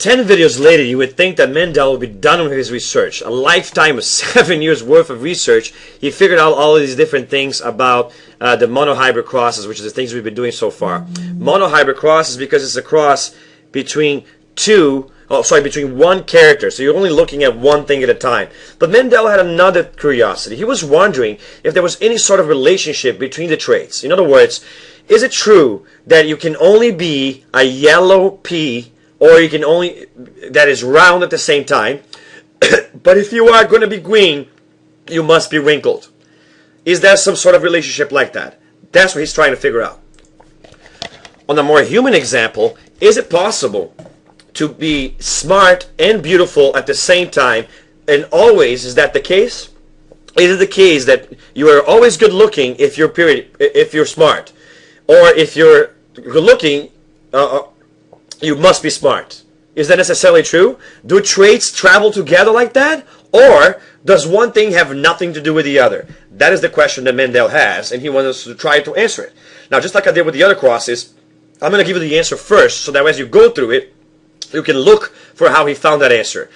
10 videos later, you would think that Mendel would be done with his research. A lifetime of 7 years worth of research. He figured out all of these different things about the monohybrid crosses, which is the things we've been doing so far. Monohybrid crosses because it's a cross between between one character. So you're only looking at one thing at a time. But Mendel had another curiosity. He was wondering if there was any sort of relationship between the traits. In other words, is it true that you can only be a yellow pea, or you can only, that is round at the same time, but if you are going to be green, you must be wrinkled? Is there some sort of relationship like that? That's what he's trying to figure out. On a more human example, is it possible to be smart and beautiful at the same time, and always? Is that the case? Is it the case that you are always good looking if you're smart, or if you're good looking, you must be smart? Is that necessarily true? Do traits travel together like that? Or does one thing have nothing to do with the other? That is the question that Mendel has, and he wants us to try to answer it. Now, just like I did with the other crosses, I'm going to give you the answer first, so that as you go through it, you can look for how he found that answer.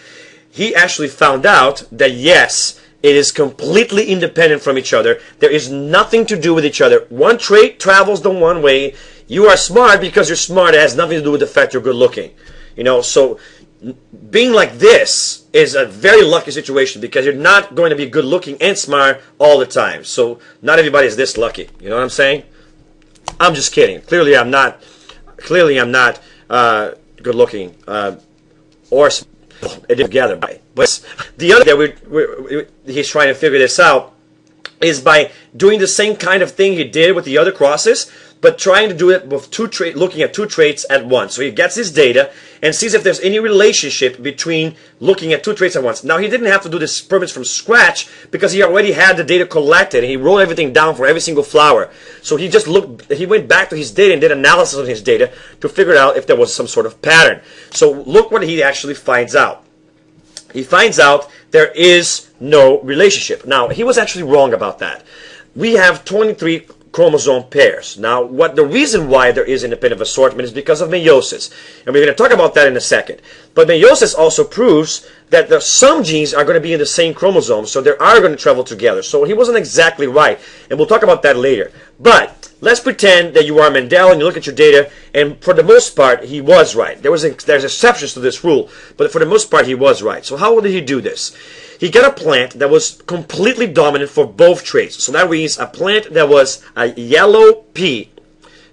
He actually found out that yes, it is completely independent from each other. There is nothing to do with each other. One trait travels the one way. You are smart because you're smart. It has nothing to do with the fact you're good looking. You know, so being like this is a very lucky situation, because you're not going to be good looking and smart all the time. So not everybody is this lucky. You know what I'm saying? I'm just kidding. Clearly I'm not good looking or together. But the other that he's trying to figure this out is by doing the same kind of thing he did with the other crosses, but trying to do it with looking at two traits at once. So he gets his data and sees if there's any relationship between looking at two traits at once. Now, he didn't have to do this experiment from scratch, because he already had the data collected, and he wrote everything down for every single flower. So he just he went back to his data and did analysis on his data to figure out if there was some sort of pattern. So look what he actually finds out. He finds out there is no relationship. Now, he was actually wrong about that. We have 23 chromosome pairs. Now, the reason why there is independent assortment is because of meiosis. And we're going to talk about that in a second. But meiosis also proves that some genes are going to be in the same chromosome, so they are going to travel together. So he wasn't exactly right, and we'll talk about that later. But let's pretend that you are Mendel and you look at your data, and for the most part, he was right. There's exceptions to this rule, but for the most part, he was right. So how did he do this? He got a plant that was completely dominant for both traits. So that means a plant that was a yellow pea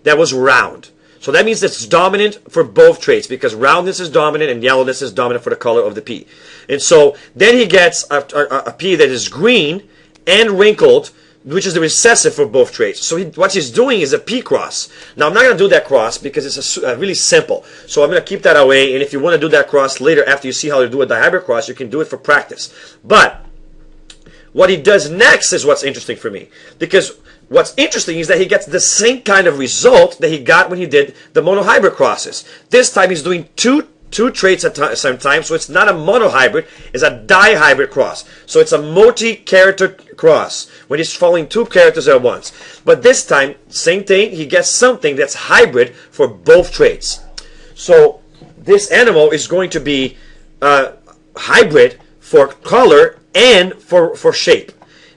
that was round. So that means it's dominant for both traits, because roundness is dominant and yellowness is dominant for the color of the pea. And so then he gets a pea that is green and wrinkled, which is the recessive for both traits. So what he's doing is a pea cross. Now, I'm not going to do that cross because it's really simple. So I'm going to keep that away. And if you want to do that cross later, after you see how to do a dihybrid cross, you can do it for practice. But what he does next is what's interesting for me. Because what's interesting is that he gets the same kind of result that he got when he did the monohybrid crosses. This time he's doing two traits at the same time, so it's not a monohybrid, it's a dihybrid cross. So it's a multi-character cross, when he's following two characters at once. But this time, same thing, he gets something that's hybrid for both traits. So this animal is going to be hybrid for color and for shape,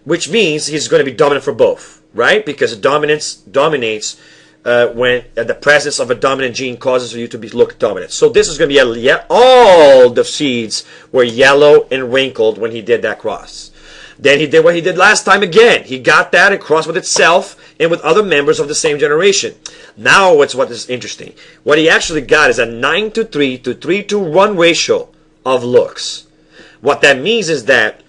which means he's going to be dominant for both, right? Because dominance dominates when the presence of a dominant gene causes you to look dominant. So this is going to be all the seeds were yellow and wrinkled when he did that cross. Then he did what he did last time again. He got that and crossed with itself and with other members of the same generation. Now what is interesting. What he actually got is a 9:3 to 3:1 ratio of looks. What that means is that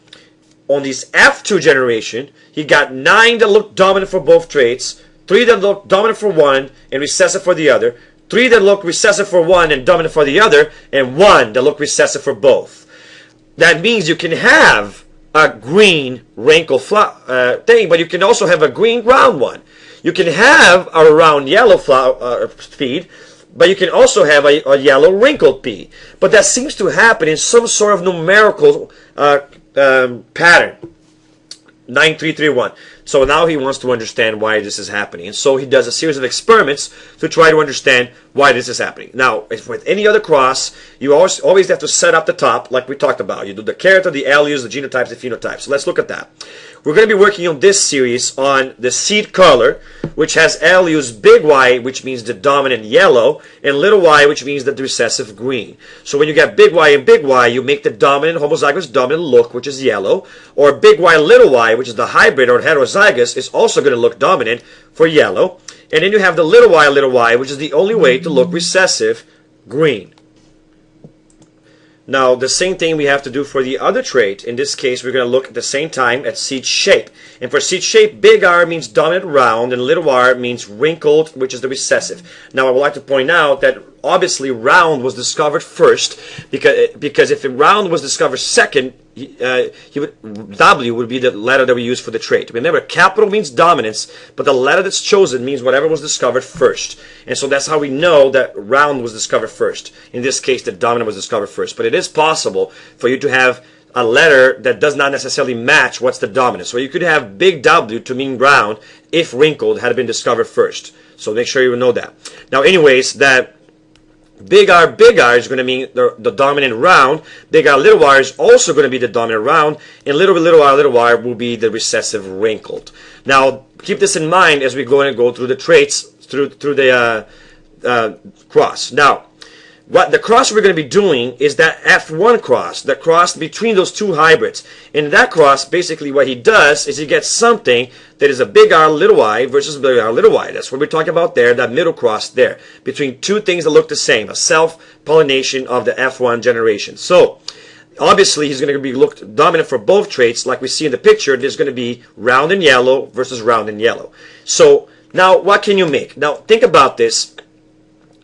on this F2 generation, he got 9 that looked dominant for both traits, 3 that look dominant for one and recessive for the other, 3 that look recessive for one and dominant for the other, and 1 that look recessive for both. That means you can have a green wrinkle thing, but you can also have a green round one. You can have a round yellow feed, but you can also have a yellow wrinkled pea. But that seems to happen in some sort of numerical pattern. 9331. So now he wants to understand why this is happening. And so he does a series of experiments to try to understand why this is happening. Now, if with any other cross, you always have to set up the top, like we talked about. You do the character, the alleles, the genotypes, the phenotypes. So let's look at that. We're going to be working on this series on the seed color, which has alleles big Y, which means the dominant yellow, and little y, which means the recessive green. So when you get big Y and big Y, you make the dominant homozygous dominant look, which is yellow, or big Y little y, which is the hybrid or heterozygous, is also going to look dominant for yellow. And then you have the little y, which is the only way to look recessive, green. Now, the same thing we have to do for the other trait. In this case, we're going to look at the same time at seed shape. And for seed shape, big R means dominant round, and little r means wrinkled, which is the recessive. Now, I would like to point out that obviously round was discovered first, because if round was discovered second, W would be the letter that we use for the trait. Remember, capital means dominance, but the letter that's chosen means whatever was discovered first. And so that's how we know that round was discovered first. In this case, the dominant was discovered first. But it is possible for you to have a letter that does not necessarily match what's the dominant. So you could have big W to mean round if wrinkled had been discovered first. So make sure you know that. Now, anyways, that big R is going to mean the dominant round. Big R little y is also going to be the dominant round. And little y will be the recessive wrinkled. Now, keep this in mind as we're going to go through the traits, through the cross. Now, what the cross we're going to be doing is that F1 cross, the cross between those two hybrids. In that cross, basically what he does is he gets something that is a big R little y versus big R little y. That's what we're talking about there, that middle cross there, between two things that look the same, a self-pollination of the F1 generation. So, obviously, he's going to be looked dominant for both traits. Like we see in the picture, there's going to be round and yellow versus round and yellow. So, now what can you make? Now, think about this.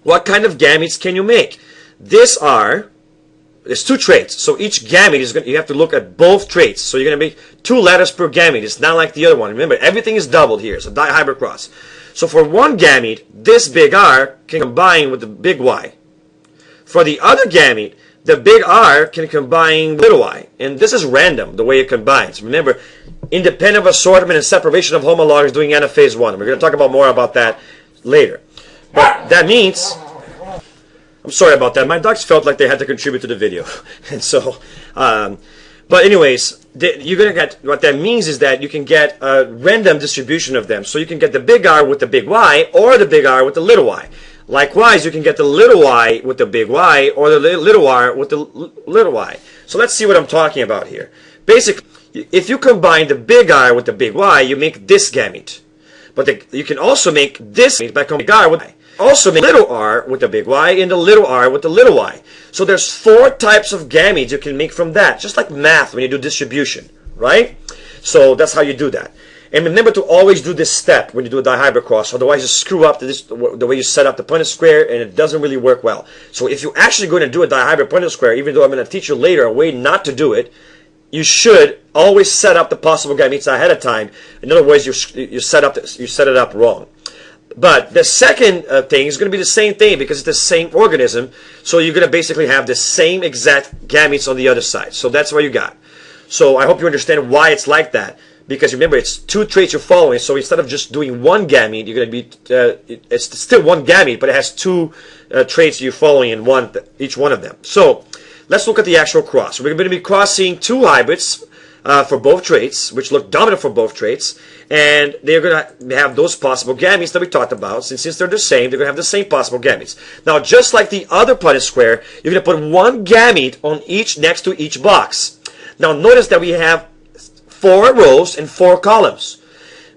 What kind of gametes can you make? There's two traits. So each gamete is you have to look at both traits. So you're going to make 2 letters per gamete. It's not like the other one. Remember, everything is doubled here. It's a dihybrid cross. So for one gamete, this big R can combine with the big Y. For the other gamete, the big R can combine with little y. And this is random, the way it combines. Remember, independent of assortment and separation of homologs doing anaphase 1. We're going to talk about more about that later. But that means, I'm sorry about that. My dogs felt like they had to contribute to the video. And so, but anyways, you're going to get, what that means is that you can get a random distribution of them. So you can get the big R with the big Y or the big R with the little y. Likewise, you can get the little y with the big Y or the little r with the little y. So let's see what I'm talking about here. Basically, if you combine the big R with the big Y, you make this gamete. But you can also make this by combining big R with Y. Also make little r with the big Y and the little r with the little y. So there's 4 types of gametes you can make from that. Just like math when you do distribution, right? So that's how you do that. And remember to always do this step when you do a dihybrid cross. Otherwise you screw up the way you set up the Punnett square and it doesn't really work well. So if you're actually going to do a dihybrid Punnett square, even though I'm going to teach you later a way not to do it, you should always set up the possible gametes ahead of time. In other words, you set it up wrong. But the second thing is going to be the same thing because it's the same organism. So you're going to basically have the same exact gametes on the other side. So that's what you got. So I hope you understand why it's like that. Because remember, it's 2 traits you're following. So instead of just doing one gamete, you're going to be, it's still one gamete, but it has 2 traits you're following in each one of them. So let's look at the actual cross. We're going to be crossing 2 hybrids for both traits, which look dominant for both traits. And they're going to have those possible gametes that we talked about. Since they're the same, they're going to have the same possible gametes. Now, just like the other Punnett square, you're going to put one gamete on next to each box. Now, notice that we have 4 rows and 4 columns.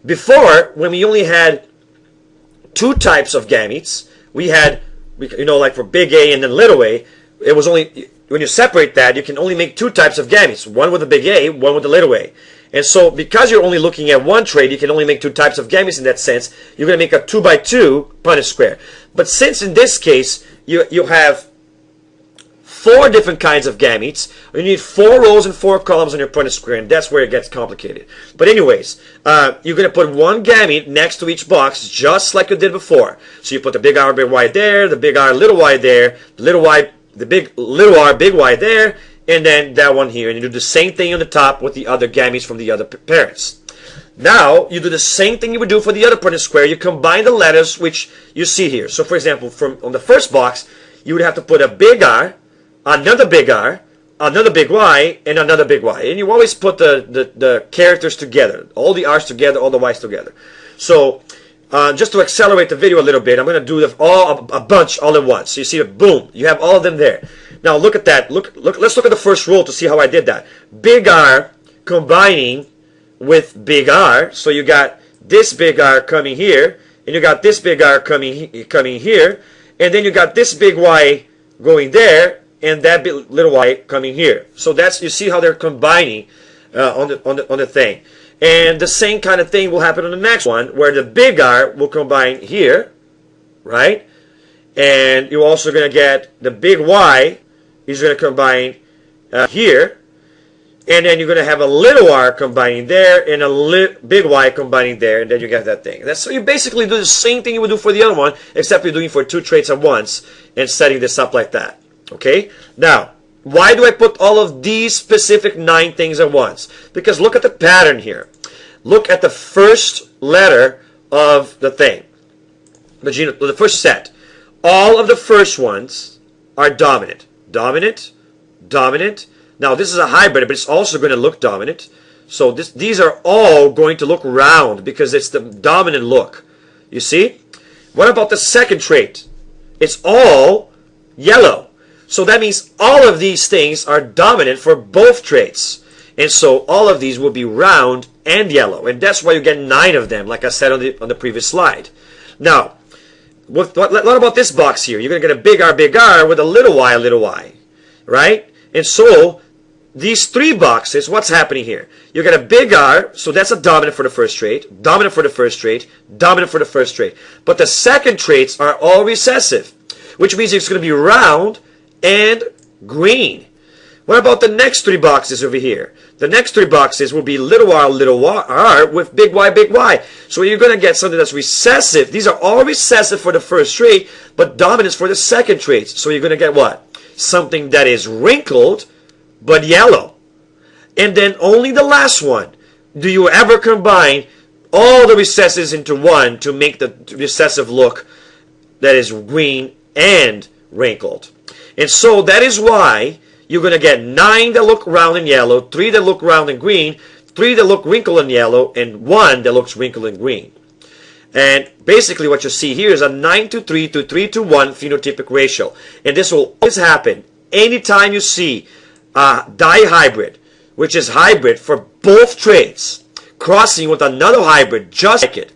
Before, when we only had 2 types of gametes, we had, like for big A and then little a, it was only, when you separate that, you can only make 2 types of gametes. One with a big A, one with a little a. And so, because you're only looking at one trait, you can only make 2 types of gametes in that sense. You're going to make a 2x2 Punnett square. But since in this case, you have 4 different kinds of gametes, you need 4 rows and 4 columns on your Punnett square, and that's where it gets complicated. But anyways, you're going to put one gamete next to each box, just like you did before. So you put the big R, big Y there, the big R, little y there, the big little R, big Y there, and then that one here. And you do the same thing on the top with the other gametes from the other parents. Now, you do the same thing you would do for the other Punnett square. You combine the letters which you see here. So, for example, on the first box, you would have to put a big R, another big R, another big Y, and another big Y. And you always put the characters together. All the R's together, all the Y's together. So, just to accelerate the video a little bit, I'm going to do a bunch all at once. So you see, boom, you have all of them there. Now look at that. Let's look at the first row to see how I did that. Big R combining with big R. So you got this big R coming here, and you got this big R coming here, and then you got this big Y going there, and that little Y coming here. So that's, you see how they're combining on the thing. And the same kind of thing will happen on the next one, where the big R will combine here, right? And you're also going to get the big Y is going to combine here. And then you're going to have a little R combining there and a big Y combining there, and then you get that thing. So you basically do the same thing you would do for the other one, except you're doing for two traits at once and setting this up like that. Okay? Now, why do I put all of these specific 9 things at once? Because look at the pattern here. Look at the first letter of the thing. The first set. All of the first ones are dominant. Dominant, dominant. Now, this is a hybrid, but it's also going to look dominant. So these are all going to look round because it's the dominant look. You see? What about the second trait? It's all yellow. So that means all of these things are dominant for both traits. And so all of these will be round and yellow. And that's why you get 9 of them, like I said on the previous slide. Now, what about this box here? You're going to get a big R with a little y, right? And so these 3 boxes, what's happening here? You get a big R, so that's a dominant for the first trait, dominant for the first trait, dominant for the first trait. But the second traits are all recessive, which means it's going to be round and green. What about the next 3 boxes over here? The next 3 boxes will be little r with big Y. So you're going to get something that's recessive. These are all recessive for the first trait, but dominant for the second trait. So you're going to get what? Something that is wrinkled, but yellow. And then only the last one. Do you ever combine all the recessives into one to make the recessive look that is green and wrinkled? And so that is why you're going to get 9 that look round and yellow, 3 that look round and green, 3 that look wrinkled and yellow, and 1 that looks wrinkled and green. And basically what you see here is a 9:3 to 3:1 phenotypic ratio. And this will always happen anytime you see a dihybrid, which is hybrid for both traits, crossing with another hybrid just like it.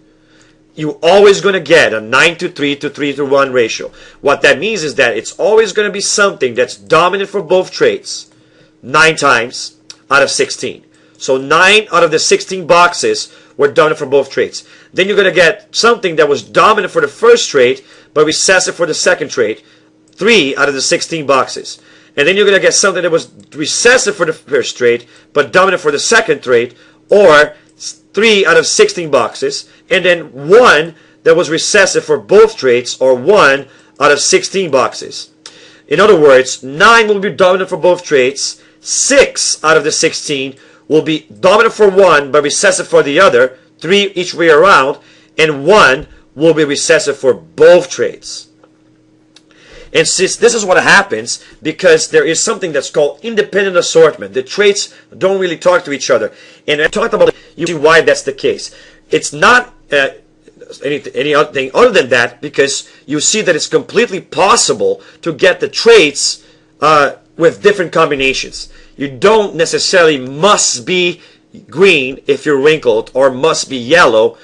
You're always going to get a 9:3 to 3:1 ratio. What that means is that it's always going to be something that's dominant for both traits 9 times out of 16. So 9 out of the 16 boxes were dominant for both traits. Then you're going to get something that was dominant for the first trait, but recessive for the second trait, 3 out of the 16 boxes. And then you're going to get something that was recessive for the first trait, but dominant for the second trait, or 3 out of 16 boxes, and then 1 that was recessive for both traits, or 1 out of 16 boxes. In other words, 9 will be dominant for both traits, 6 out of the 16 will be dominant for one but recessive for the other, 3 each way around, and 1 will be recessive for both traits. And since this is what happens, because there is something that's called independent assortment. The traits don't really talk to each other. And I talked about it, you see why that's the case. It's not any other thing other than that, because you see that it's completely possible to get the traits with different combinations. You don't necessarily must be green if you're wrinkled, or must be yellow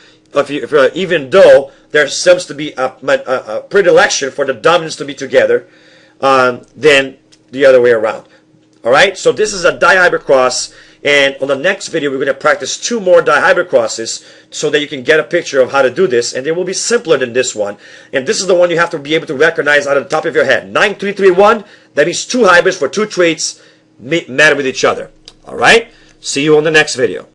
even though there seems to be a predilection for the dominants to be together than the other way around. Alright, so this is a dihybrid cross, and on the next video we're going to practice 2 more dihybrid crosses so that you can get a picture of how to do this, and they will be simpler than this one. And this is the one you have to be able to recognize out of the top of your head. 9331, that means 2 hybrids for 2 traits matter with each other. Alright, see you on the next video.